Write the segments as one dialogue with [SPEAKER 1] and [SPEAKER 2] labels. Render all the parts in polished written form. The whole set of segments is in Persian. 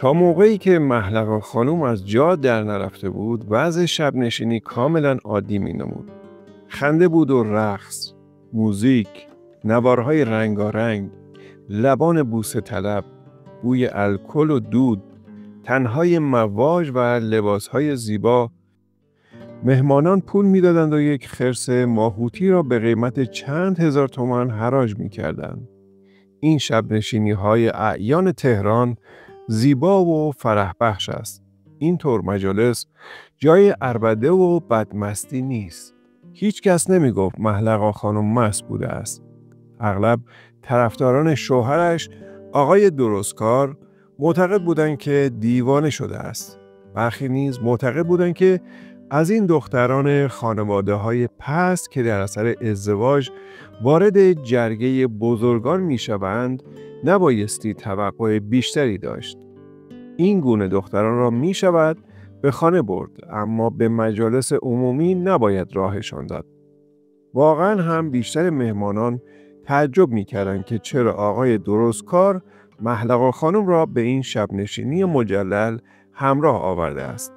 [SPEAKER 1] تا موقعی که محلقا خانم از جا در نرفته بود، وضع شب نشینی کاملا عادی می نمود. خنده بود و رقص، موزیک، نوارهای رنگارنگ، لبان بوسه طلب، بوی الکل و دود، تنهای مواج و لباسهای زیبا. مهمانان پول میدادند و یک خرس ماهوتی را به قیمت چند هزار تومان حراج می‌کردند. این شب نشینی های اعیان تهران زیبا و فرح بخش است. این طور مجالس جای عربده و بدمستی نیست. هیچ کس نمی گفت محلقا خانم مست بوده است. اغلب طرفداران شوهرش آقای درستکار معتقد بودند که دیوانه شده است. برخی نیز معتقد بودند که از این دختران خانواده‌های پست که در اثر ازدواج وارد جرگه بزرگان می‌شوند، نبایستی توقع بیشتری داشت. این گونه دختران را می‌شود به خانه برد، اما به مجالس عمومی نباید راهشان داد. واقعاً هم بیشتر مهمانان تعجب می‌کردند که چرا آقای درستکار محلقا خانم را به این شب نشینی مجلل همراه آورده است.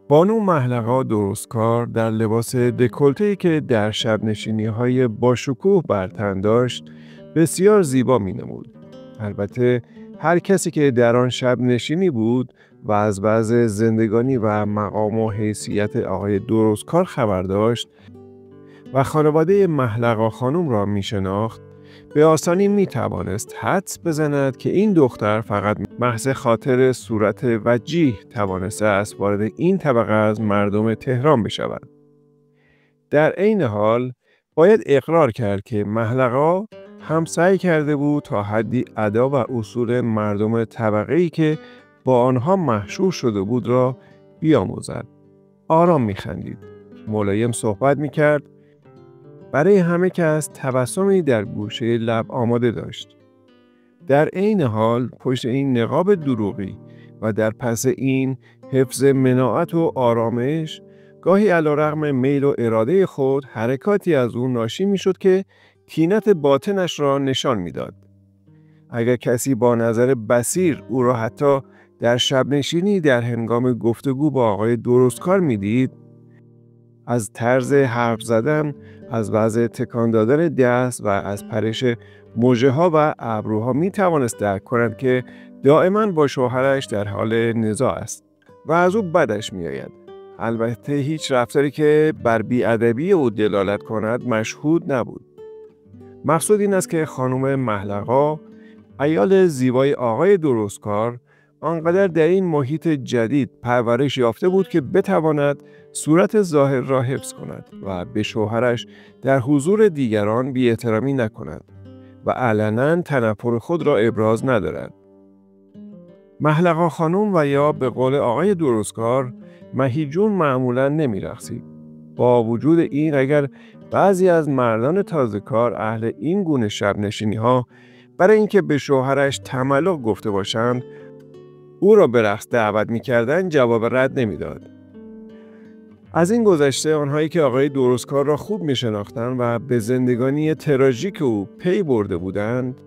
[SPEAKER 1] بانو محلقا درستکار در لباس دکولته‌ای که در شب نشینی‌های باشکوه بر تن داشت بسیار زیبا می‌نمود. البته هر کسی که در آن شب نشینی بود و از وضع زندگانی و مقام و حیثیت آقای درستکار خبر داشت و خانواده محلقا خانم را می‌شناخت، به آسانی می‌توانست حدس بزند که این دختر فقط محض خاطر صورت وجیه توانسته است وارد این طبقه از مردم تهران بشود. در عین حال باید اقرار کرد که محلقا هم سعی کرده بود تا حدی ادا و اصول مردم طبقه‌ای که با آنها محشور شده بود را بیاموزد. آرام می‌خندید، ملایم صحبت می‌کرد، برای همه کس تبسمی در گوشه لب آماده داشت. در عین حال پشت این نقاب دروغی و در پس این حفظ مناعت و آرامش، گاهی علیرغم میل و اراده خود حرکاتی از او ناشی می‌شد که طینت باطنش را نشان می‌داد. اگر کسی با نظر بصیر او را حتی در شب نشینی در هنگام گفتگو با آقای درستکار می‌دید، از طرز حرف زدن، از وضع تکان دادن دست و از پرش مژه‌ها و ابروها می‌توانست درک کند که دائما با شوهرش در حال نزاع است و از او بدش می‌آید. البته هیچ رفتاری که بر بی‌ادبی او دلالت کند مشهود نبود. مقصود این است که خانم محلقا، عیال زیبای آقای درستکار، آنقدر در این محیط جدید پرورش یافته بود که بتواند صورت ظاهر را حفظ کند و به شوهرش در حضور دیگران بی‌احترامی نکند و علنا تنفر خود را ابراز ندارد. محلقا خانم و یا به قول آقای درستکار مهیجون معمولاً نمی‌رقصید. با وجود این اگر بعضی از مردان تازه‌کار اهل این گونه شب نشینی‌ها برای اینکه به شوهرش تملق گفته باشند او را به رقص دعوت می‌کردند، جواب رد نمی‌داد. از این گذشته آنهایی که آقای درستکار را خوب می‌شناختند و به زندگانی تراژیک او پی برده بودند،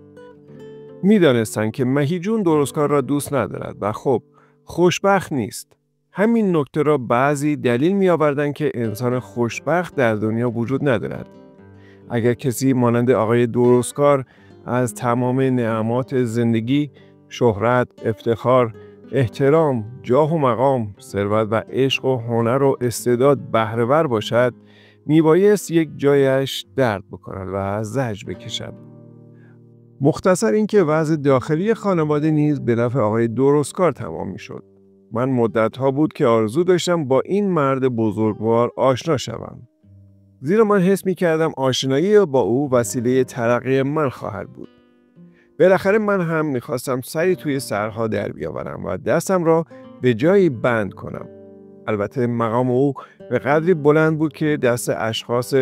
[SPEAKER 1] می‌دانستند که مهیجون درستکار را دوست ندارد و خب خوشبخت نیست. همین نکته را بعضی دلیل می‌آوردند که انسان خوشبخت در دنیا وجود ندارد. اگر کسی مانند آقای درستکار از تمام نعمات زندگی، شهرت، افتخار، احترام، جاه و مقام، ثروت و عشق و هنر و استعداد بهره‌ور باشد، میبایست یک جایش درد بکند و زجر بکشد. مختصر اینکه وضع داخلی خانواده نیز به نفع آقای درستکار تمام میشد. من مدت‌ها بود که آرزو داشتم با این مرد بزرگوار آشنا شوم. زیرا من حس می‌کردم آشنایی با او وسیله ترقی من خواهد بود. بالاخره من هم می‌خواستم سری توی سرها در بیاورم و دستم را به جایی بند کنم. البته مقام او به قدری بلند بود که دست اشخاص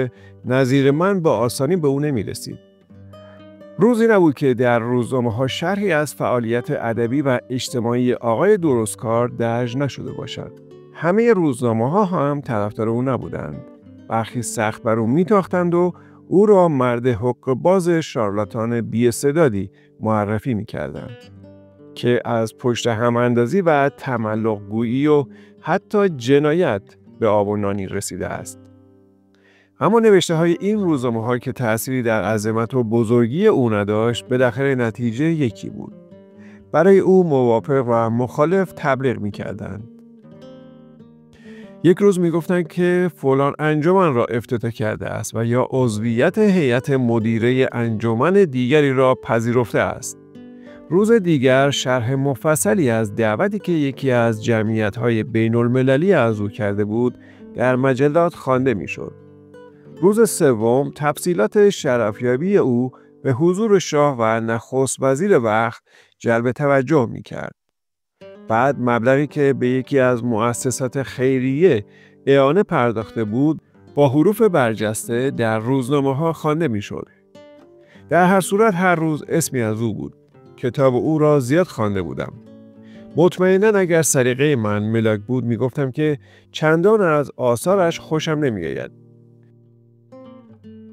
[SPEAKER 1] نظیر من با آسانی به او نمی‌رسید. روزی نبود که در روزنامه‌ها شرحی از فعالیت ادبی و اجتماعی آقای درستکار درج نشده باشد. همه روزنامه‌ها هم طرفدار او نبودند. برخی سخت بر او می‌تاختند و او را مرد حقه‌باز شارلاتان بی‌استعدادی معرفی می‌کردند. که از پشت هم اندازی و تملق گویی و حتی جنایت به آب و نانی رسیده است. اما نوشته های این روزنامه ها که تأثیری در عظمت و بزرگی او نداشت، بالاخره نتیجه یکی بود. برای او موافق و مخالف تبلیغ می‌کردند. یک روز می‌گفتند که فلان انجمن را افتتاح کرده است و یا عضویت هیئت مدیره انجمن دیگری را پذیرفته است. روز دیگر شرح مفصلی از دعوتی که یکی از جمعیت‌های بین‌المللی از او کرده بود در مجلات خوانده می‌شد. روز سوم تفصیلات شرفیابی او به حضور شاه و نخست وزیر وقت جلب توجه می‌کرد. بعد مبلغی که به یکی از مؤسسات خیریه اعانه پرداخته بود با حروف برجسته در روزنامه‌ها خوانده می‌شد. در هر صورت هر روز اسمی از او بود. کتاب او را زیاد خوانده بودم. مطمئناً اگر سلیقه من ملاک بود میگفتم که چندان از آثارش خوشم نمی‌آید.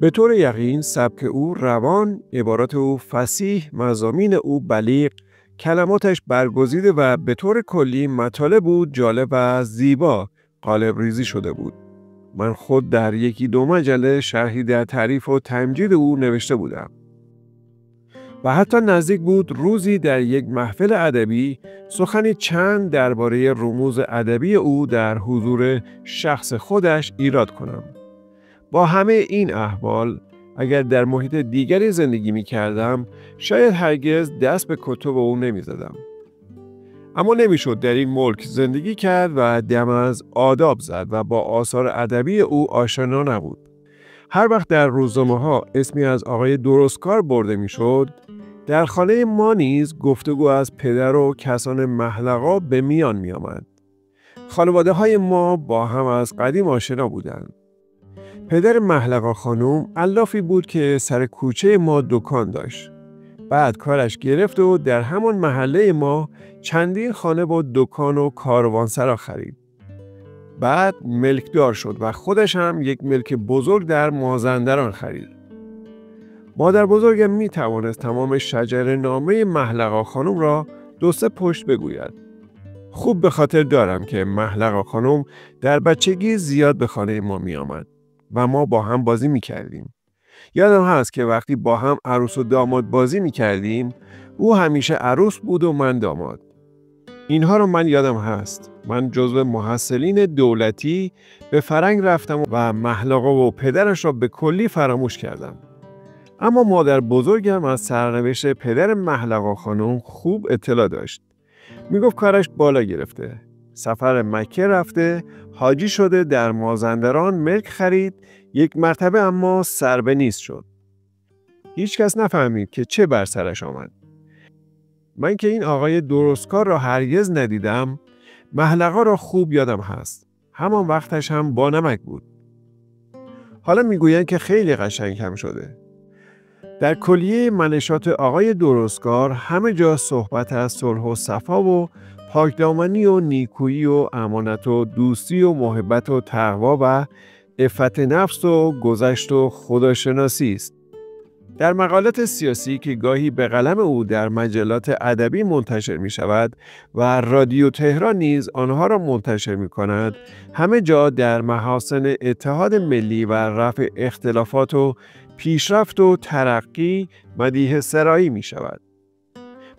[SPEAKER 1] به طور یقین سبک او روان، عبارات او فصیح، مضامین او بلیغ، کلماتش برگزیده و به طور کلی مطالب او جالب و زیبا قالب ریزی شده بود. من خود در 1-2 مجله شرحی در تعریف و تمجید او نوشته بودم. و حتی نزدیک بود روزی در یک محفل ادبی سخنی چند درباره رموز ادبی او در حضور شخص خودش ایراد کنم. با همه این احوال اگر در محیط دیگری زندگی می کردم شاید هرگز دست به کتب او نمی زدم. اما نمی شد در این ملک زندگی کرد و دم از آداب زد و با آثار ادبی او آشنا نبود. هر وقت در روزنامه ها اسمی از آقای درستکار برده می شد، در خانه ما نیز گفتگو از پدر و کسان محلقا به میان می آمد. خانواده های ما با هم از قدیم آشنا بودند. پدر محلقا خانم علافی بود که سر کوچه ما دکان داشت. بعد کارش گرفت و در همان محله ما چندین خانه با دکان و کاروانسرا خرید. بعد ملکدار شد و خودش هم یک ملک بزرگ در مازندران خرید. مادر بزرگم می توانست تمام شجر نامه محلقا خانم را 2-3 پشت بگوید. خوب به خاطر دارم که محلقا خانم در بچگی زیاد به خانه ما می آمد و ما با هم بازی می کردیم. یادم هست که وقتی با هم عروس و داماد بازی می کردیم، او همیشه عروس بود و من داماد. اینها رو من یادم هست. من جزو محصلین دولتی به فرنگ رفتم و محلقا و پدرش را به کلی فراموش کردم. اما مادر بزرگم از سرنوشت پدر محلقا خانم خوب اطلاع داشت. میگفت کارش بالا گرفته. سفر مکه رفته، حاجی شده، در مازندران ملک خرید، یک مرتبه اما سر به نیست شد. هیچ کس نفهمید که چه بر سرش آمد. من که این آقای درستکار را هرگز ندیدم، محلقا را خوب یادم هست. همان وقتش هم با نمک بود. حالا میگویند که خیلی قشنگ هم شده. در کلیه منشات آقای درستکار همه جا صحبت از صلح و صفا و پاکدامنی و نیکویی و امانت و دوستی و محبت و تقوا و عفت نفس و گذشت و خداشناسی است. در مقالات سیاسی که گاهی به قلم او در مجلات ادبی منتشر می شود و رادیو تهران نیز آنها را منتشر می کند، همه جا در محاسن اتحاد ملی و رفع اختلافات و پیشرفت و ترقی مدیح سرایی می شود.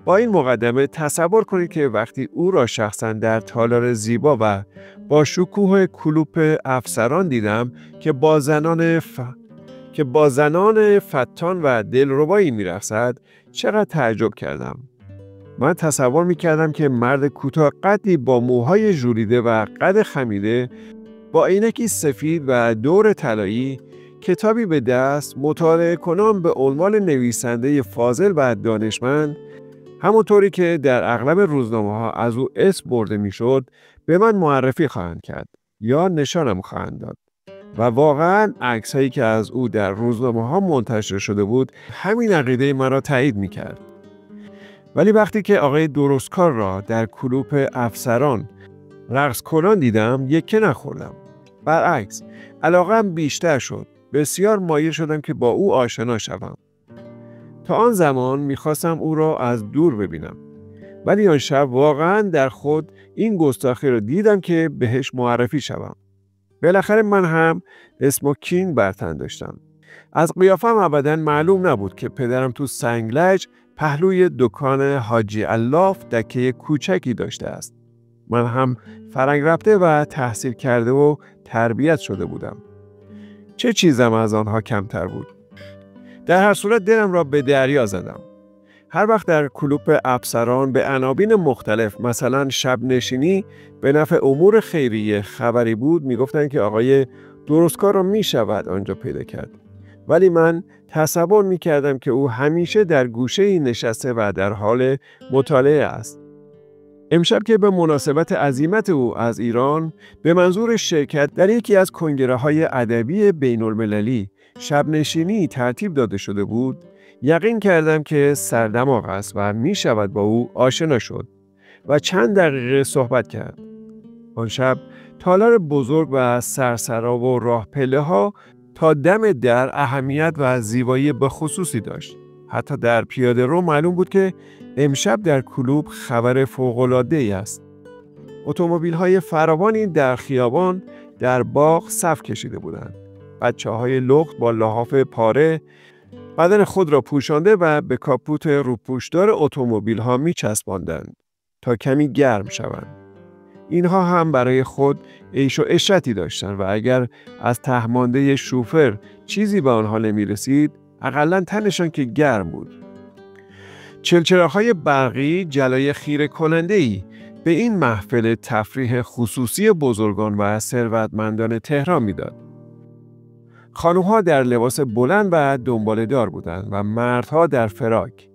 [SPEAKER 1] با این مقدمه تصور کنید که وقتی او را شخصا در تالار زیبا و با شکوه کلوپ افسران دیدم که با زنان فتان و دلربایی می‌رقصد، چقدر تعجب کردم. من تصور می‌کردم که مرد کوتاه قدی با موهای ژولیده و قد خمیده با عینکی سفید و دور طلایی، کتابی به دست، مطالعه کنان به عنوان نویسنده فاضل و دانشمند، همونطوری که در اغلب روزنامه‌ها از او اسم برده می‌شد، به من معرفی خواهند کرد یا نشانم خواهند داد. و واقعاً عکس‌هایی که از او در روزنامه‌ها منتشر شده بود همین عقیده مرا تایید می‌کرد. ولی وقتی که آقای درستکار را در کلوپ افسران رقص کنان دیدم، یکه نخوردم. برعکس، علاقه‌ام بیشتر شد. بسیار مایل شدم که با او آشنا شوم. تا آن زمان می‌خواستم او را از دور ببینم. ولی آن شب واقعا در خود این گستاخی رو دیدم که بهش معرفی شوم. بالاخره من هم اسموکینگ بر تن داشتم. از قیافم ابداً معلوم نبود که پدرم تو سنگلج پهلوی دکان حاجی الاف دکه کوچکی داشته است. من هم فرنگ رفته و تحصیل کرده و تربیت شده بودم. چه چیزم از آنها کمتر بود. در هر صورت دلم را به دریا زدم. هر وقت در کلوپ افسران به عناوین مختلف، مثلا شب نشینی به نفع امور خیریه خبری بود، میگفتن که آقای درستکار را میشود آنجا پیدا کرد. ولی من تصور میکردم که او همیشه در گوشه‌ای نشسته و در حال مطالعه است. امشب که به مناسبت عزیمت او از ایران به منظور شرکت در یکی از کنگره‌های ادبی بین‌المللی شب نشینی ترتیب داده شده بود، یقین کردم که سردماغ است و می شود با او آشنا شد و چند دقیقه صحبت کرد. آن شب تالار بزرگ و سرسرا و راه پله ها تا دم در اهمیت و زیبایی بخصوصی داشت. حتی در پیاده رو معلوم بود که امشب در کلوب خبر فوق‌العاده‌ای است. اتومبیل‌های فراوانی در خیابان در باغ صف کشیده بودند. بچه‌های لخت با لحاف پاره بدن خود را پوشانده و به کاپوت روپوشدار اتومبیل‌ها می‌چسباندند تا کمی گرم شوند. اینها هم برای خود عیش و عشرتی داشتند و اگر از تهمانده شوفر چیزی به آنها نمی‌رسید، حداقل تنشان که گرم بود. چلچراغ‌های برقی جلای خیره کننده‌ای به این محفل تفریح خصوصی بزرگان و ثروتمندان تهران می‌داد. خانم‌ها در لباس بلند و دنباله‌دار بودند و مردها در فراک.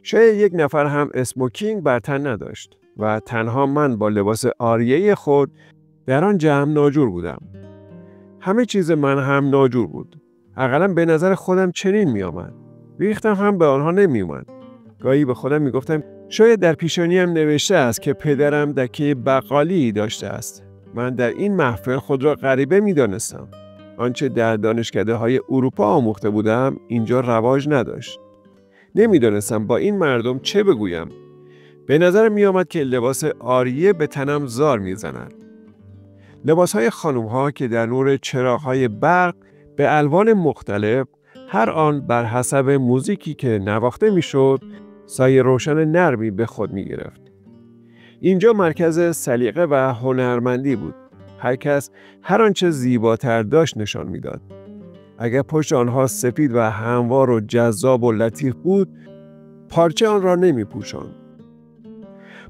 [SPEAKER 1] شاید یک نفر هم اسموکینگ بر تن نداشت و تنها من با لباس آریه خود در آن جمع ناجور بودم. همه چیز من هم ناجور بود. حداقل به نظر خودم چنین می آمد. ریختم هم به آنها نمی اومد. گاهی به خودم می گفتم شاید در پیشانیم نوشته است که پدرم دکه بقالی داشته است. من در این محفل خود را غریبه می دانستم. آنچه در دانشکده‌های اروپا آموخته بودم اینجا رواج نداشت. نمیدانستم با این مردم چه بگویم. به نظر می آمد که لباس آریه به تنم زار می زند. لباس‌های خانم‌ها که در نور چراغ‌های برق به الوان مختلف، هر آن بر حسب موزیکی که نواخته می‌شد، سایه روشن نرمی به خود می‌گرفت. اینجا مرکز سلیقه و هنرمندی بود. هر کس هر آنچه زیباتر داشت نشان میداد. اگر پشت آنها سفید و هموار و جذاب و لطیف بود، پارچه آن را نمی پوشاند.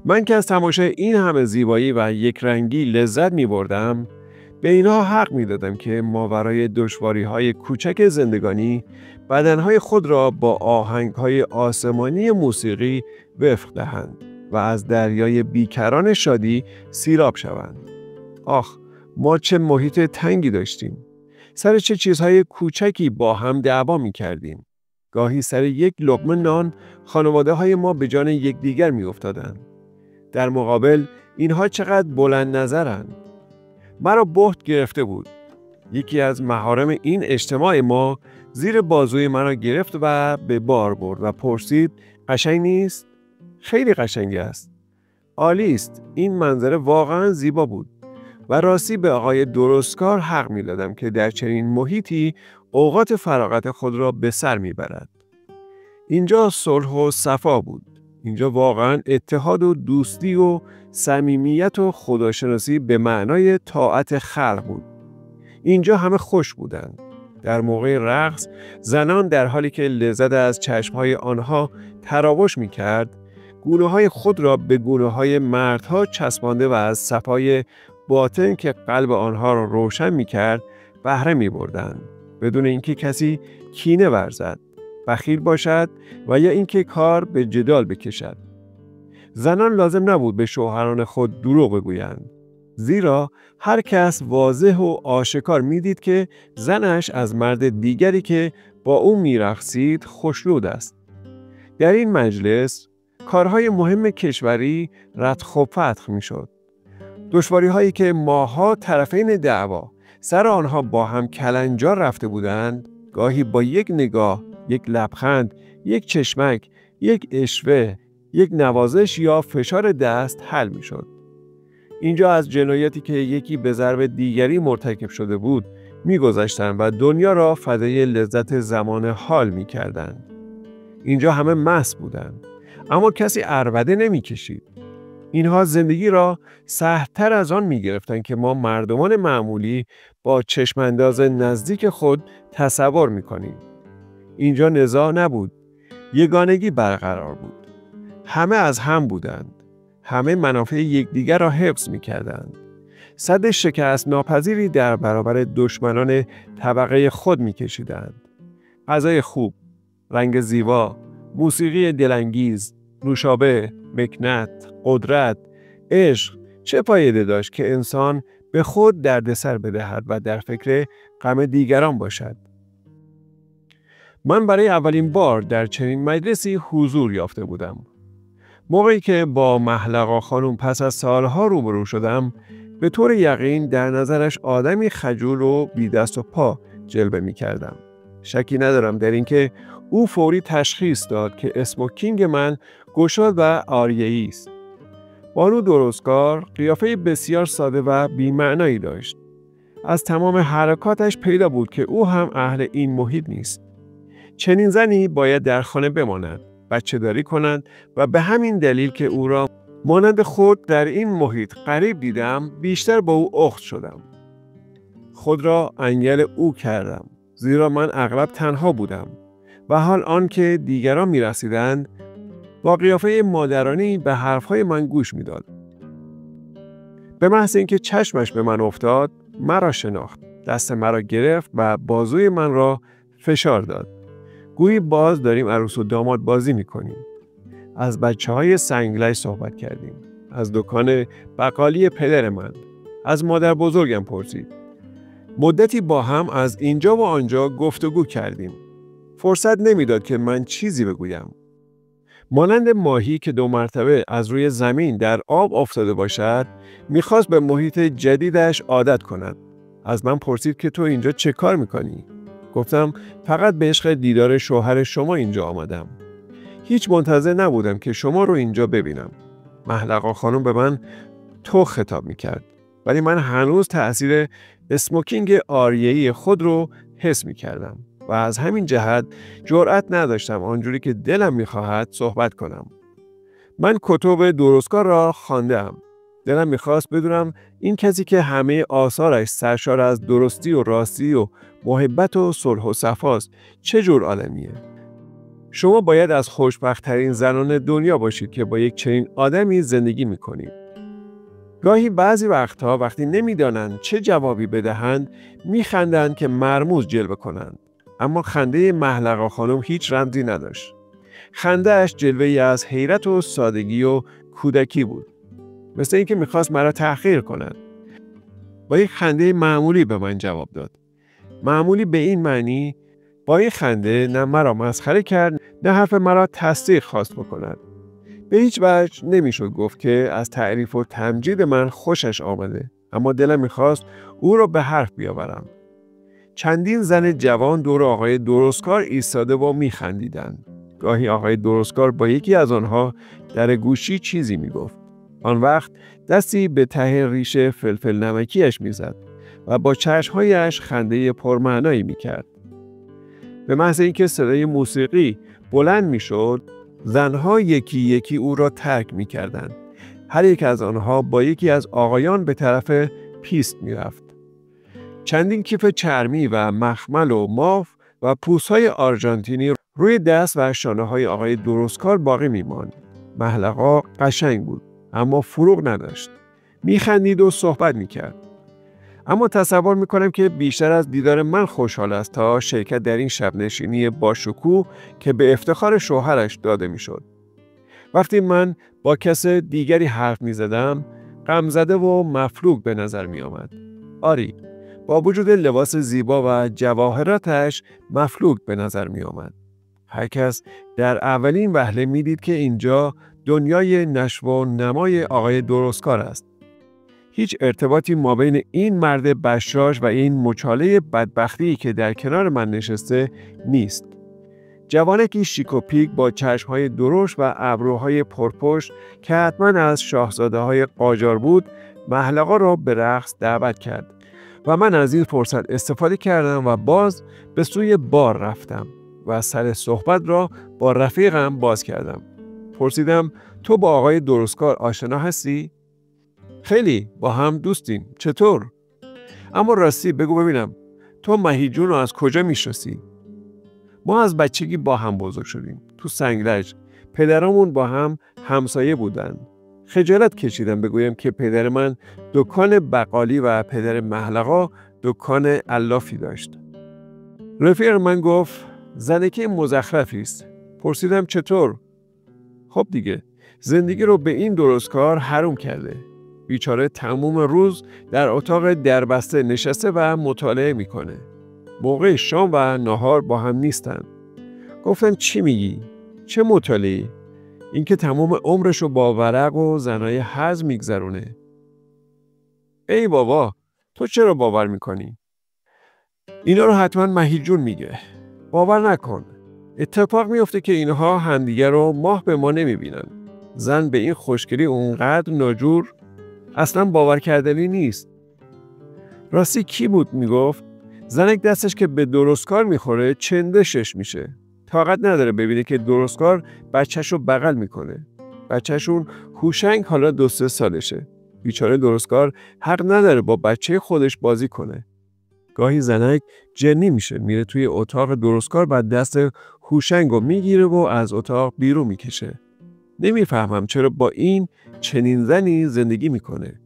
[SPEAKER 1] من که از تماشای این همه زیبایی و یک رنگی لذت می بردم، به اینها حق می دادم که ماورای دشواری‌های کوچک زندگانی بدنهای خود را با آهنگ‌های آسمانی موسیقی وفق دهند و از دریای بیکران شادی سیراب شوند. آخ، ما چه محیط تنگی داشتیم. سر چه چیزهای کوچکی با هم دعوا می کردیم. گاهی سر یک لقمه نان خانواده‌های ما به جان یکدیگر می افتادند. در مقابل اینها چقدر بلند نظرند. مرا بهت گرفته بود. یکی از محارم این اجتماع ما زیر بازوی مرا گرفت و به بار برد و پرسید قشنگ نیست؟ خیلی قشنگ است. عالی است. این منظره واقعا زیبا بود. و راستی به آقای درستکار حق می دادم که در چنین محیطی اوقات فراغت خود را به سر می برد. اینجا صلح و صفا بود. اینجا واقعا اتحاد و دوستی و صمیمیت و خداشناسی به معنای طاعت خلق بود. اینجا همه خوش بودند. در موقع رقص زنان در حالی که لذت از چشمهای آنها تراوش می کرد، گونه‌های خود را به گونه‌های مردها چسبانده و از صفای باطن که قلب آنها را روشن می کرد بهره می بردند، بدون اینکه کسی کینه ورزد، بخیل باشد و یا اینکه کار به جدال بکشد. زنان لازم نبود به شوهران خود دروغ بگویند، زیرا هر کس واضح و آشکار می دید که زنش از مرد دیگری که با او می رقصید خوشنود است. در این مجلس کارهای مهم کشوری ردخ و فتخ می شد. دشواری هایی که ماها طرفین دعوا سر آنها با هم کلنجار رفته بودند، گاهی با یک نگاه، یک لبخند، یک چشمک، یک اشوه، یک نوازش یا فشار دست حل میشد. اینجا از جنایتی که یکی به ضرب دیگری مرتکب شده بود میگذشتند و دنیا را فدای لذت زمان حال میکردند. اینجا همه مست بودند، اما کسی عربده نمیکشید. اینها زندگی را سهل‌تر از آن میگرفتند که ما مردمان معمولی با چشمانداز نزدیک خود تصور میکنیم. اینجا نزاع نبود، یگانگی برقرار بود. همه از هم بودند. همه منافع یکدیگر را حفظ می‌کردند. سد شکست ناپذیری در برابر دشمنان طبقه خود می‌کشیدند. غذای خوب، رنگ زیبا، موسیقی دلانگیز، نوشابه، مکنت، قدرت، عشق چه فایده داشت که انسان به خود دردسر بدهد و در فکر غم دیگران باشد. من برای اولین بار در چنین مجلسی حضور یافته بودم. موقعی که با محلقا خانم پس از سالها روبرو شدم، به طور یقین در نظرش آدمی خجول و بی دست و پا جلوه می کردم. شکی ندارم در اینکه او فوری تشخیص داد که اسموکینگ من گشاد و آریه‌ای است. بانو درستکار قیافه بسیار ساده و بی‌معنایی داشت. از تمام حرکاتش پیدا بود که او هم اهل این محیط نیست. چنین زنی باید در خانه بماند، بچه داری کند و به همین دلیل که او را مانند خود در این محیط غریب دیدم، بیشتر با او اخت شدم. خود را انگل او کردم، زیرا من اغلب تنها بودم و حال آن که دیگران می رسیدند با قیافه مادرانی به حرفهای من گوش می داد. به محض اینکه چشمش به من افتاد، مرا شناخت، دست مرا گرفت و بازوی من را فشار داد. گویی باز داریم عروس و داماد بازی می کنیم. از بچه‌های سنگلج صحبت کردیم. از دکان بقالی پدر من. از مادر بزرگم پرسید. مدتی با هم از اینجا و آنجا گفتگو کردیم. فرصت نمیداد که من چیزی بگویم. مانند ماهی که 2 مرتبه از روی زمین در آب افتاده باشد، میخواست به محیط جدیدش عادت کند. از من پرسید که تو اینجا چه کار میکنی؟ گفتم فقط به عشق دیدار شوهر شما اینجا آمدم. هیچ منتظر نبودم که شما رو اینجا ببینم. محلقا خانم به من تو خطاب میکرد. ولی من هنوز تأثیر اسموکینگ آریه‌ای خود رو حس میکردم و از همین جهت جرأت نداشتم آنجوری که دلم میخواهد صحبت کنم. من کتب درستکار را خواندم. دلم میخواست بدونم این کسی که همه آثارش سرشار از درستی و راستی و محبت و صلح و صفاست چه جور عالمیه. شما باید از خوشبخت‌ترین زنان دنیا باشید که با یک چنین آدمی زندگی میکنید. گاهی بعضی وقتها وقتی نمیدانند چه جوابی بدهند میخندند که مرموز جلوه کنند. اما خنده محلقا خانم هیچ رمزی نداشت. خنده‌اش جلوه‌ای از حیرت و سادگی و کودکی بود. مثل اینکه میخواست مرا تحقیر کند. با یک خنده معمولی به من جواب داد. معمولی به این معنی با این خنده نه مرا مسخره کرد نه حرف مرا تصدیق خواست بکند. به هیچ وجه نمیشد گفت که از تعریف و تمجید من خوشش آمده، اما دلم میخواست او را به حرف بیاورم. چندین زن جوان دور آقای درستکار ایستاده و میخندیدند. گاهی آقای درستکار با یکی از آنها در گوشی چیزی میگفت. آن وقت دستی به ته ریش فلفل نمکیش میزد و با چشمهایش خنده پرمعنایی میکرد. به محض اینکه صدای موسیقی بلند میشد، زنها یکی یکی او را ترک میکردند. هر یک از آنها با یکی از آقایان به طرف پیست میرفت. چندین کیف چرمی و مخمل و ماف و پوست‌های آرژانتینی روی دست و شانه‌های آقای درستکار باقی می‌ماند. محلقا قشنگ بود، اما فروغ نداشت. میخندید و صحبت میکرد. اما تصور میکنم که بیشتر از دیدار من خوشحال است تا شرکت در این شب نشینی با شکوه که به افتخار شوهرش داده میشد. وقتی من با کس دیگری حرف میزدم، غمزده و مفلوک به نظر می آمد. آری، با وجود لباس زیبا و جواهراتش مفلوک به نظر می آمد. هر کس در اولین وهله می دید که اینجا دنیای نشو و نمای آقای درستکار است. هیچ ارتباطی مابین این مرد بشاش و این مچاله بدبختی که در کنار من نشسته نیست. جوانکی شیک و پیک با چشم‌های درشت و ابروهای پرپشت که حتما از شاهزاده‌های قاجار بود، محلقا را به رقص دعوت کرد و من از این فرصت استفاده کردم و باز به سوی بار رفتم و سر صحبت را با رفیقم باز کردم. پرسیدم تو با آقای درستکار آشنا هستی؟ خیلی، با هم دوستیم. چطور؟ اما راستی بگو ببینم، تو مهیجون رو از کجا میشناسی؟ ما از بچگی با هم بزرگ شدیم. تو سنگلج. پدرامون با هم همسایه بودن. خجالت کشیدم بگویم که پدر من دکان بقالی و پدر محلقا دکان علافی داشت. رفیق من گفت زنکی مزخرفی است. پرسیدم چطور؟ خب دیگه زندگی رو به این درستکار حروم کرده. بیچاره تموم روز در اتاق دربسته نشسته و مطالعه میکنه. موقع شام و نهار با هم نیستن. گفتم چی میگی؟ چه مطالعه‌ای؟ این که تمام عمرشو با ورق و زنای حز میگذرونه. ای بابا، تو چرا باور میکنی؟ اینا رو حتما مهیجون میگه. باور نکن. اتفاق میفته که اینها همدیگه رو ماه به ما نمیبینن. زن به این خوشگلی اونقدر ناجور اصلا باور کردنی نیست. راستی کی بود میگفت؟ زنک دستش که به درستکار میخوره چندشش میشه. طاقت نداره ببینه که درستکار بچه‌شو بغل میکنه. بچه‌شون هوشنگ حالا 2-3 سالشه. بیچاره درستکار حق نداره با بچه خودش بازی کنه. گاهی زنک جنی میشه، میره توی اتاق درستکار و دست هوشنگو میگیره و از اتاق بیرون میکشه. نمیفهمم چرا با این چنین زنی زندگی میکنه.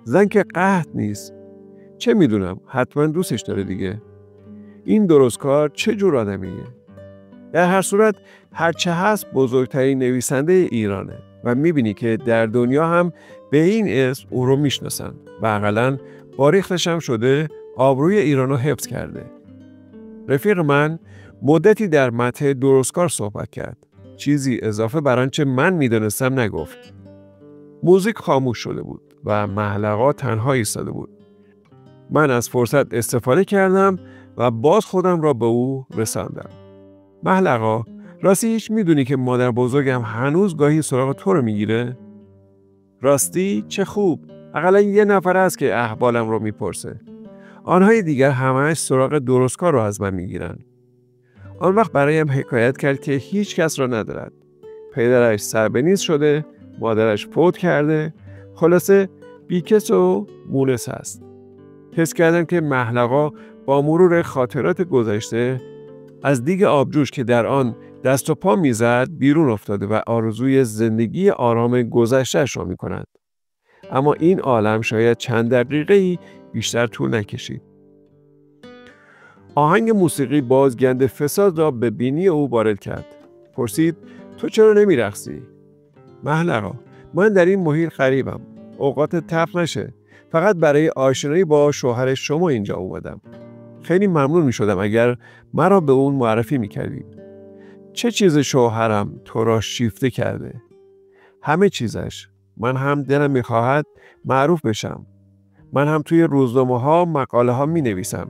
[SPEAKER 1] زن که قحط نیست. چه میدونم، حتما دوستش داره دیگه. این درستکار چه جور آدمیه؟ در هر صورت هرچه هست بزرگترین نویسنده ایرانه و میبینی که در دنیا هم به این اسم او رو میشناسن و اقلن با ریختش هم شده آبروی ایرانو حفظ کرده. رفیق من مدتی در مدح درستکار صحبت کرد. چیزی اضافه بر آنچه من میدونستم نگفت. موزیک خاموش شده بود و محلقا تنها ایستاده بود. من از فرصت استفاده کردم و باز خودم را به او رساندم. محلقا، راستی هیچ میدونی که مادر بزرگم هنوز گاهی سراغ تو رو میگیره؟ راستی چه خوب، اقلا یه نفر هست که احوالم رو میپرسه. آنهای دیگر همه‌اش سراغ درستکار رو از من میگیرن. آن وقت برایم حکایت کرد که هیچ کس را ندارد. پدرش سربنیز شده، مادرش فوت کرده، خلاصه بیکس و مونس هست. حس کردم که محلقا با مرور خاطرات گذشته از دیگ آبجوش که در آن دست و پا میزد بیرون افتاده و آرزوی زندگی آرام گذشته‌اش را می‌کند. اما این عالم شاید چند دقیقه‌ای بیشتر طول نکشید. آهنگ موسیقی باز گند فساد را به بینی او وارد کرد. پرسید تو چرا نمی‌رقصی؟ محلقا، من در این محیط غریبم. اوقات تلخ نشه. فقط برای آشنایی با شوهر شما اینجا اومدم. خیلی ممنون می شدم اگر مرا به اون معرفی می کردید. چه چیز شوهرم تو را شیفته کرده؟ همه چیزش. من هم دلم می خواهد معروف بشم. من هم توی روزنامه ها مقاله ها می نویسم.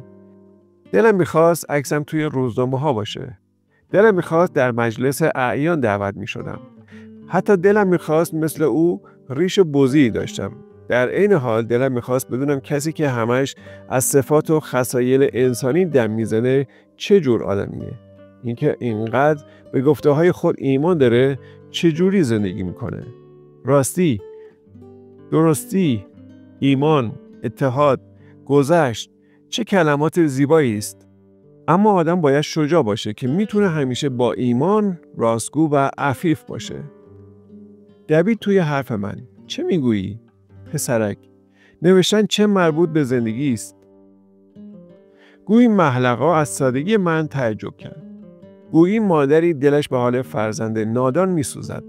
[SPEAKER 1] دلم می خواست عکسم توی روزنامه ها باشه. دلم می خواست در مجلس اعیان دعوت می شدم. حتی دلم می خواست مثل او ریش بزی داشتم. در این حال دلم میخواست بدونم کسی که همش از صفات و خصایل انسانی دم میزنه چه جور آدمیه. اینکه اینقدر به گفته های خود ایمان داره چه جوری زندگی میکنه. راستی، درستی، ایمان، اتحاد، گذشت، چه کلمات زیبایی است. اما آدم باید شجاع باشه که میتونه همیشه با ایمان راستگو و عفیف باشه. دوید توی حرف من. چه میگویی؟ پسرک، نوشتن چه مربوط به زندگی است؟ گویی محلقا از سادگی من تعجب کرد. گویی مادری دلش به حال فرزند نادان میسوزد.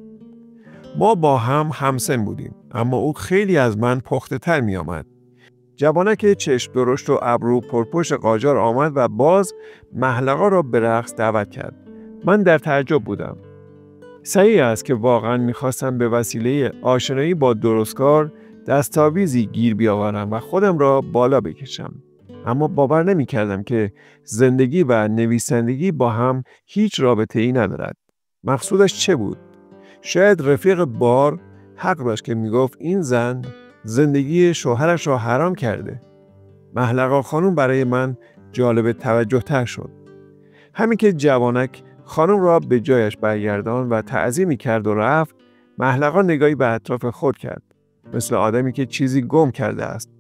[SPEAKER 1] ما با هم همسن بودیم، اما او خیلی از من پخته تر می آمد. جوانک چشم درشت و ابرو پرپشت قاجار آمد و باز محلقا را به رقص دعوت کرد. من در تعجب بودم. صحیح است که واقعا میخواستم به وسیله آشنایی با درستکار دستاویزی گیر بیاورم و خودم را بالا بکشم. اما باور نمی کردم که زندگی و نویسندگی با هم هیچ رابطه‌ای ندارد. مقصودش چه بود؟ شاید رفیق بار حق داشت که میگفت این زن زندگی شوهرش را حرام کرده. محلقا خانم برای من جالب توجه تر شد. همین که جوانک خانم را به جایش برگردان و تعظیمی کرد و رفت، محلقا نگاهی به اطراف خود کرد، مثل آدمی که چیزی گم کرده است.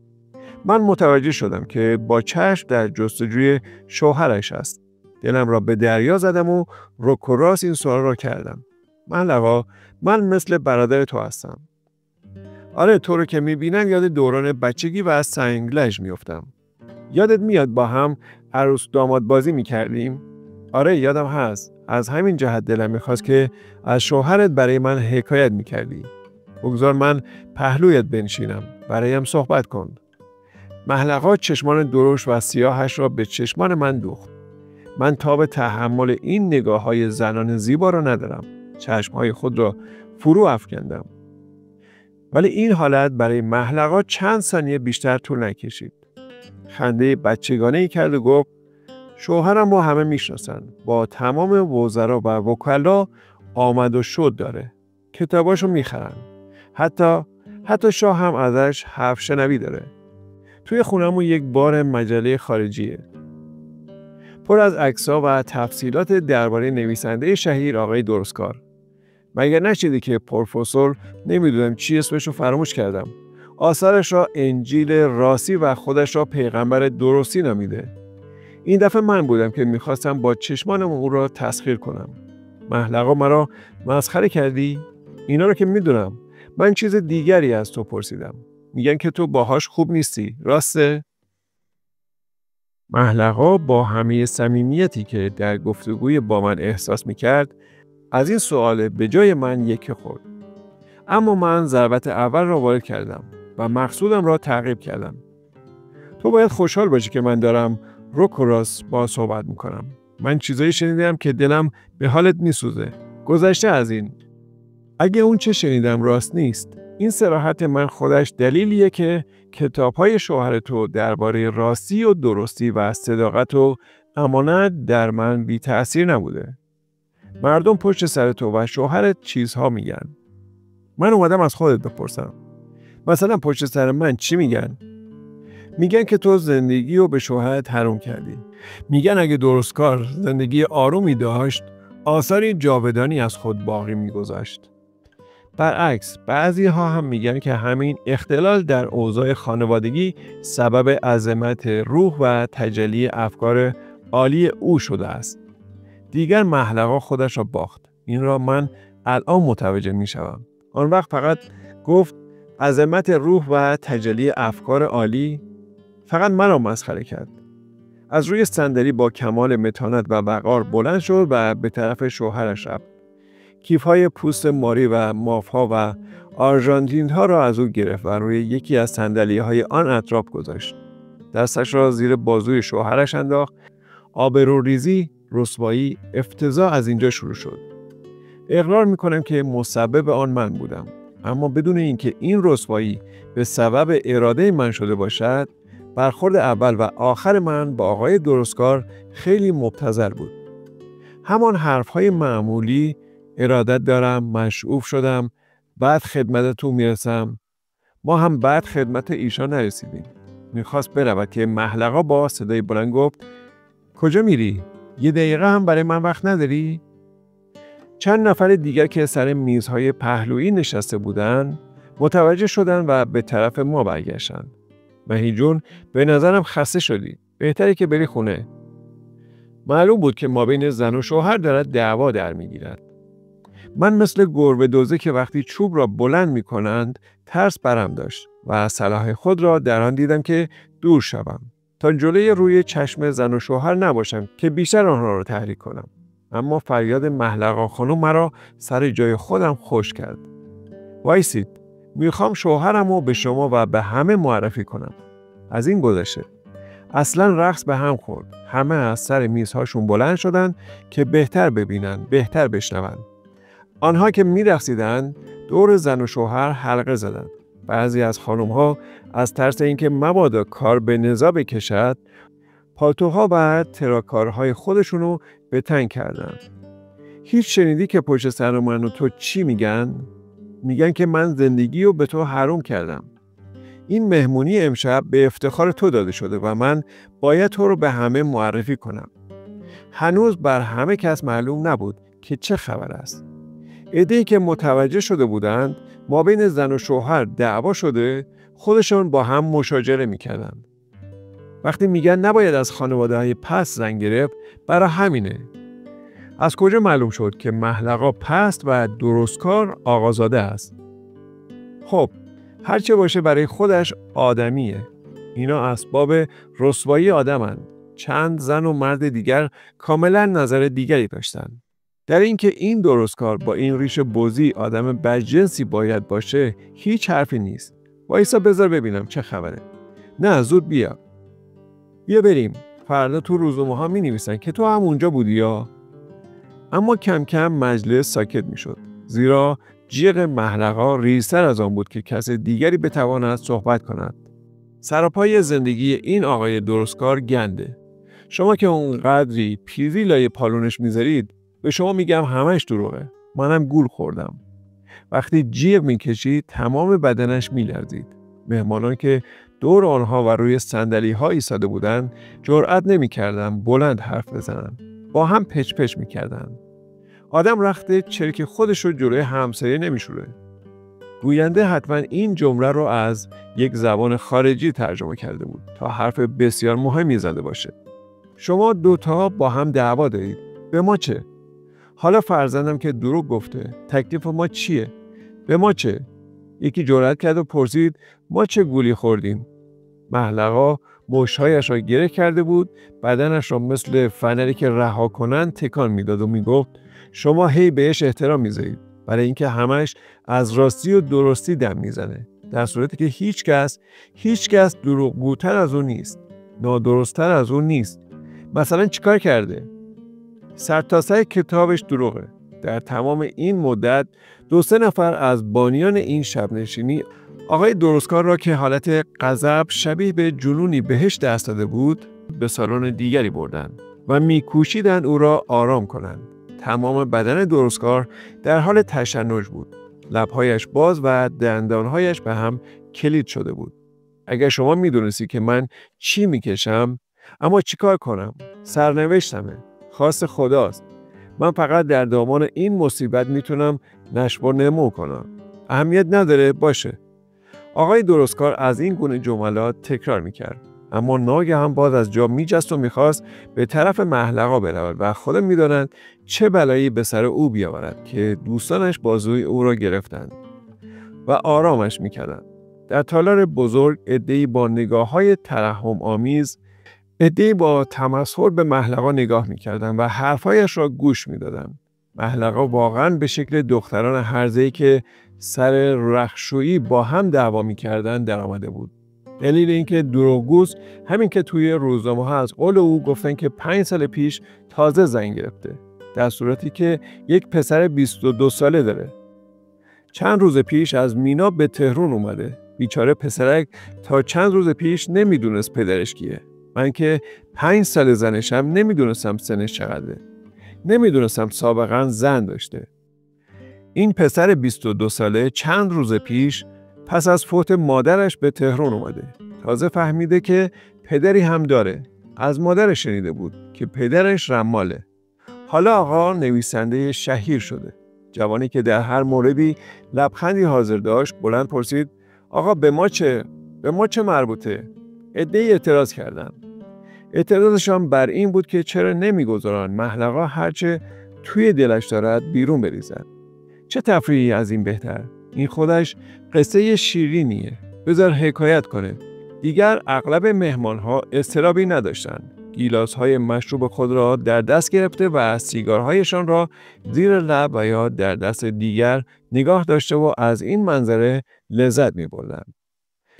[SPEAKER 1] من متوجه شدم که با چشم در جستجوی شوهرش است. دلم را به دریا زدم و رک و راست این سوال را کردم. محلقا، من مثل برادر تو هستم. آره، تو رو که میبینم یاد دوران بچگی و از سنگلج میافتم. یادت میاد با هم عروس داماد بازی میکردیم؟ آره یادم هست. از همین جهت دلم میخواست که از شوهرت برای من حکایت میکردی. بگذار من پهلویت بنشینم. برایم صحبت کن. محلقا چشمان درشت و سیاهش را به چشمان من دوخت. من تاب تحمل این نگاه‌های زنان زیبا را ندارم. چشم‌های خود را فرو افکندم. ولی این حالت برای محلقا چند ثانیه بیشتر طول نکشید. خنده بچگانه‌ای کرد و گفت: شوهرم رو همه میشناسن. با تمام وزرا و وکلا آمد و شد داره. کتاباشو میخرن. حتی شاه هم ازش حرف شنوی داره. توی خونمون یک بار مجله خارجیه. پر از عکس‌ها و تفصیلات درباره نویسنده شهیر آقای درستکار. مگر نشدی که پروفسور، نمیدونم چی اسمشو فراموش کردم، آثارش را انجیل راسی و خودش را پیغمبر درستی نامیده. این دفعه من بودم که میخواستم با چشمانم او را تسخیر کنم. محلقا مرا مسخره کردی؟ اینا رو که میدونم. من چیز دیگری از تو پرسیدم. میگن که تو باهاش خوب نیستی. راسته؟ محلقا با همه صمیمیتی که در گفتگوی با من احساس میکرد، از این سوال به جای من یکی خورد. اما من ضربت اول را وارد کردم و مقصودم را تعقیب کردم. تو باید خوشحال باشی که من دارم رک و راست با صحبت میکنم. من چیزایی شنیدم که دلم به حالت میسوزه. گذشته از این. اگه اون چه شنیدم راست نیست، این صراحت من خودش دلیلیه که کتاب‌های شوهر تو درباره راستی و درستی و صداقت و امانت در من بی تأثیر نبوده. مردم پشت سر تو و شوهرت چیزها میگن. من اومدم از خودت بپرسم. مثلا پشت سر من چی میگن؟ میگن که تو زندگی رو به شوهرت حرام کردی. میگن اگه درستکار زندگی آرومی داشت، آثاری جاودانی از خود باقی میگذاشت. برعکس، بعضی ها هم میگن که همین اختلال در اوضاع خانوادگی سبب عظمت روح و تجلی افکار عالی او شده است. دیگر محلقا خودش را باخت. این را من الان متوجه میشوم. آن وقت فقط گفت عظمت روح و تجلی افکار عالی. فقط من را مسخره کرد. از روی صندلی با کمال متانت و وقار بلند شد و به طرف شوهرش رفت. کیف‌های پوست ماری و ماف‌ها و آرژانتین‌ها را از او گرفت و روی یکی از صندلی‌های آن اطراف گذاشت. دستش را زیر بازوی شوهرش انداخت. آبروریزی، رسوایی، افتضاح از اینجا شروع شد. اقرار می‌کنم که مسبب آن من بودم، اما بدون اینکه این رسوایی به سبب اراده من شده باشد، برخورد اول و آخر من با آقای درستکار خیلی مبتذل بود. همان حرف‌های معمولی، ارادت دارم، مشعوف شدم، بعد خدمتتون میرسم. ما هم بعد خدمت ایشان نرسیدیم. میخواست برود که محلقا با صدای بلند گفت: کجا میری؟ یه دقیقه هم برای من وقت نداری؟ چند نفر دیگر که سر میزهای پهلویی نشسته بودند متوجه شدند و به طرف ما برگشتند. مهی جون، به نظرم خسته شدی. بهتره که بری خونه. معلوم بود که ما بین زن و شوهر دارد دعوا در میگیرد. من مثل گربه دوزه که وقتی چوب را بلند می کنند ترس برم داشت و صلاح خود را در آن دیدم که دور شوم تا جلوی روی چشم زن و شوهر نباشم که بیشتر آنها را تحریک کنم. اما فریاد محلقا خانم مرا سر جای خودم خوش کرد. وایسید، میخوام شوهرم رو به شما و به همه معرفی کنم. از این گذشته اصلا رقص به هم خورد. همه از سر میزهاشون بلند شدند که بهتر ببینن، بهتر بشنون. آنها که میرقصیدند دور زن و شوهر حلقه زدند. بعضی از خانم‌ها از ترس اینکه مبادا کار به نزاع بکشد، پالتوها و تراکارهای خودشونو به تن کردن. هیچ شنیدی که پشت سر من و تو چی میگن؟ میگن که من زندگی رو به تو حروم کردم. این مهمونی امشب به افتخار تو داده شده و من باید تو رو به همه معرفی کنم. هنوز بر همه کس معلوم نبود که چه خبر است. عده‌ای که متوجه شده بودند ما بین زن و شوهر دعوا شده، خودشون با هم مشاجره میکردن. وقتی میگن نباید از خانواده‌های پست زن گرفت، برای همینه. از کجا معلوم شد که محلقا پست و درستکار آقازاده است؟ خب، هرچه باشه برای خودش آدمیه. اینا اسباب رسوایی آدمند. چند زن و مرد دیگر کاملا نظر دیگری داشتن. در اینکه این درستکار با این ریش بزی آدم بدجنسی باید باشه، هیچ حرفی نیست. وایسا بذار ببینم چه خبره. نه، زود بیا. بیا بریم. فردا تو روزنامه ها می نویسن که تو هم اونجا بودی یا؟ اما کم کم مجلس ساکت می شد. زیرا جیغ محلقا ریزتر از آن بود که کس دیگری بتواند صحبت کند. سراپای زندگی این آقای درستکار گنده. شما که اونقدری پیری لای پالونش میذارید، به شما میگم همش دروغه. منم گول خوردم. وقتی جیغ میکشید تمام بدنش میلرزید. مهمانان که دور آنها و روی صندلی ها ایستاده بودند جرأت نمیکردند بلند حرف بزنن. با هم پچ پچ میکردن. آدم رخته چرک خودش رو جلوی همسایه نمیشوره. گوینده حتما این جمله رو از یک زبان خارجی ترجمه کرده بود تا حرف بسیار مهمی زده باشه. شما دوتا با هم دعوا دارید. به ما چه؟ حالا فرزندم که دروغ گفته. تکلیف ما چیه؟ به ما چه؟ یکی جرأت کرد و پرسید ما چه گولی خوردیم؟ محلقا مشت‌هایش را گره کرده بود، بدنش را مثل فنری که رها کنن تکان میداد و میگفت شما هی بهش احترام میذارید برای اینکه همش از راستی و درستی دم میزنه، در صورتی که هیچ کس دروغگوتر از اون نیست، نادرستتر از اون نیست. مثلا چیکار کرده؟ سرتاسر کتابش دروغه. در تمام این مدت 2-3 نفر از بانیان این شب نشینی آقای درستکار را که حالت غضب شبیه به جنونی بهش دست داده بود به سالن دیگری بردند و میکوشیدند او را آرام کنند. تمام بدن درستکار در حال تشنج بود. لبهایش باز و دندانهایش به هم کلید شده بود. اگر شما میدونستی که من چی میکشم، اما چیکار کنم؟ سرنوشتمه. خواست خداست. من فقط در دامان این مصیبت میتونم نشو و نمو کنم. اهمیت نداره باشه. آقای درستکار از این گونه جملات تکرار میکرد. اما ناگهان باز از جا میجست و میخواست به طرف محلقا برود و خدا میداند چه بلایی به سر او بیاورد که دوستانش بازوی او را گرفتند و آرامش میکردند. در تالار بزرگ عده‌ای با نگاه‌های ترحم آمیز، عده‌ای با تمسخر به محلقا نگاه میکردند و حرفایش را گوش میدادند. محلقا واقعاً به شکل دختران هرزه‌ای که سر رختشویی با هم دعوا میکردند در آمده بود. دلیل اینکه دروغگوست همین که توی روزنامه‌ها از قول او گفتن که 5 سال پیش تازه زن گرفته، در صورتی که یک پسر 22 ساله داره. چند روز پیش از مینا به تهران اومده. بیچاره پسرک تا چند روز پیش نمیدونست پدرش کیه. من که 5 سال زنشم نمیدونستم سنش چقدره. نمیدونستم سابقاً زن داشته. این پسر 22 ساله چند روز پیش پس از فوت مادرش به تهران اومده. تازه فهمیده که پدری هم داره. از مادرش شنیده بود که پدرش رماله. حالا آقا نویسنده شهیر شده. جوانی که در هر موردی لبخندی حاضر داشت بلند پرسید آقا به ما چه؟ به ما چه مربوطه؟ عده‌ای اعتراض کردن. اعتراضشان بر این بود که چرا نمیگذارن محلقا هرچه توی دلش دارد بیرون بریزد. چه تفریحی از این بهتر؟ این خودش قصه شیرینیه. بذار حکایت کنه. دیگر اغلب مهمانها اضطرابی نداشتند. گیلاس‌های مشروب خود را در دست گرفته و سیگارهایشان را زیر لب و یا در دست دیگر نگاه داشته و از این منظره لذت می‌بردند.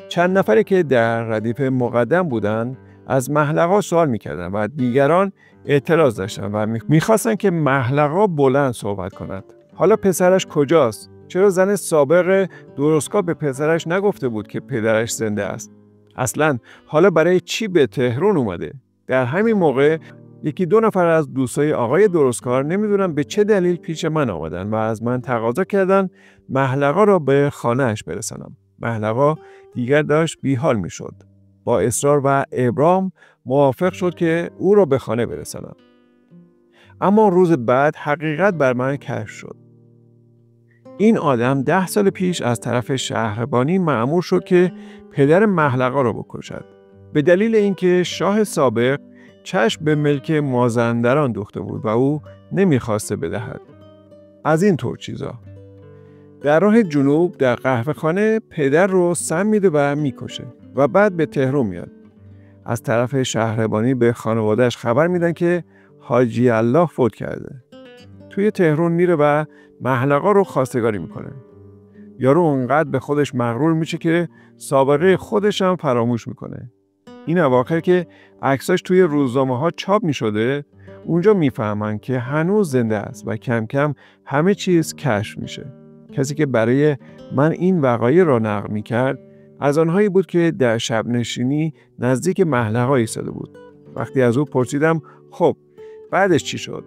[SPEAKER 1] چند نفری که در ردیف مقدم بودند از محلقا سوال می‌کردند و دیگران اعتراض داشتند و می‌خواستند که محلقا بلند صحبت کند. حالا پسرش کجاست؟ چرا زن سابق درستکار به پسرش نگفته بود که پدرش زنده است؟ اصلاً حالا برای چی به تهران اومده؟ در همین موقع یکی دو نفر از دوستای آقای درستکار نمیدونم به چه دلیل پیش من آمدن و از من تقاضا کردن محلقا را به خانه‌اش برسانم. محلقا دیگر داشت بیحال میشد. با اصرار و ابرام موافق شد که او را به خانه برسانم. اما روز بعد حقیقت بر من کشف شد. این آدم 10 سال پیش از طرف شهربانی مأمور شد که پدر محلقا را بکشد. به دلیل اینکه شاه سابق چشم به ملک مازندران دوخته بود و او نمیخواسته بدهد. از این طور چیزا. در راه جنوب در قهوه خانه پدر رو سم میده و میکشه و بعد به تهران میاد. از طرف شهربانی به خانوادهش خبر میدن که حاجی الله فوت کرده. توی تهران میره و محلقا رو خواستگاری میکنه. یارو اونقدر به خودش مغرور میشه که سابقه خودش هم فراموش میکنه. این اواخر که عکساش توی روزنامه‌ها چاپ میشده، اونجا میفهمن که هنوز زنده است و کم کم همه چیز کشف میشه. کسی که برای من این وقایع را نقل میکرد، از آنهایی بود که در شب نشینی نزدیک محلقا ایستاده بود. وقتی از او پرسیدم خب بعدش چی شد؟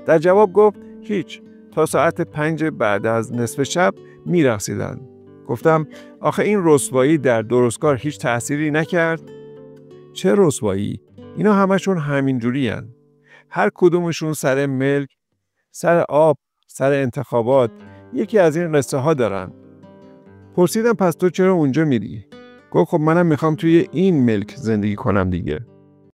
[SPEAKER 1] در جواب گفت هیچ، تا ساعت 5 بعد از نصف شب میرقصیدن. گفتم آخه این رسوایی در درستکار هیچ تأثیری نکرد؟ چه رسوایی؟ اینا همشون همینجوری هن. هر کدومشون سر ملک، سر آب، سر انتخابات، یکی از این قصه ها دارن. پرسیدم پس تو چرا اونجا میری؟ گفت خب منم میخوام توی این ملک زندگی کنم دیگه.